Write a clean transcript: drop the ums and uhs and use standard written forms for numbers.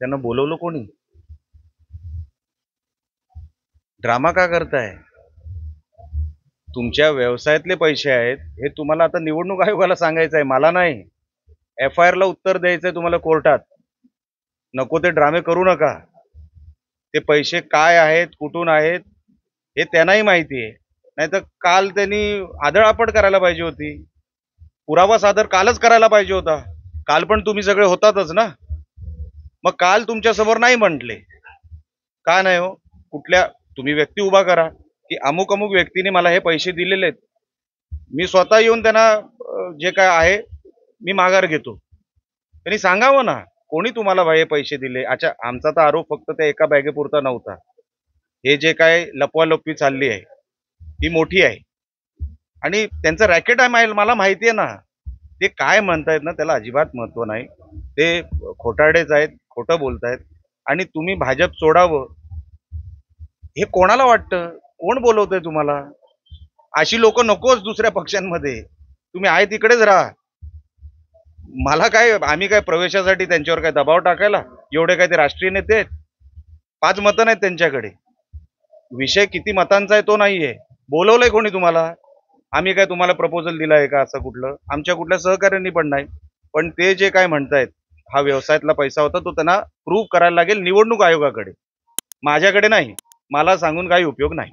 त्यांना बोलवलं कोणी? ड्रामा का करताय? तुमच्या व्यवसायातले पैसे आहेत हे तुम्हाला आता निवडणूक आयोगाला सांगायचं आहे, मला नाही. FIR ला उत्तर द्यायचंय तुम्हाला कोर्टात. नको ते ड्रामे करू नका. ते पैसे काय आहेत, कुठून आहेत हे त्यांनाही माहिती आहे. नाहीतर काल त्यांनी आदळआपट करायला पाहिजे होती. पुरावा सादर कालच करायला पाहिजे होता. काल पण तुम्ही सगळे होतातच ना. मग काल तुमच्या समोर नाही म्हटले. का नाही हो? कुठल्या तुम्ही व्यक्ती उभा करा की अमुक अमुक व्यक्तीने मला हे पैसे दिलेले आहेत. मी स्वतः येऊन त्यांना जे काय आहे मी माघार घेतो. त्यांनी सांगावं ना, कोणी तुम्हाला हे पैसे दिले? अच्छा, आमचा तर आरोप फक्त त्या एका बॅगेपुरता नव्हता. हे जे काय लपवालपवी चालली आहे, ही मोठी आहे. आणि त्यांचं रॅकेट आहे मला माहिती आहे ना. ते काय म्हणतायत ना त्याला अजिबात महत्व नाही. ते खोटारडेच आहेत, खोटं बोलतायत. आणि तुम्ही भाजप सोडावं हे कोणाला वाटतं? कोण बोलवतंय तुम्हाला? अशी लोक नकोच दुसऱ्या पक्षांमध्ये. तुम्ही आहे तिकडेच राहा. मला काय, आम्ही काय प्रवेशासाठी त्यांच्यावर काय दबाव टाकायला? एवढे काय ते राष्ट्रीय नेते आहेत? 5 मतं नाहीत त्यांच्याकडे. विषय किती मतांचा आहे तो नाहीये. बोलवलंय कोणी तुम्हाला? आम्ही काय तुम्हाला प्रपोजल दिलाय का असं कुठलं? आमच्या कुठल्या सहकार्यांनी पण नाही. पण ते जे काय म्हणतायत, हा व्यवसायातला पैसा होता तो त्यांना प्रूव्ह करायला लागेल निवडणूक आयोगाकडे. माझ्याकडे नाही. मला सांगून काही उपयोग नाही.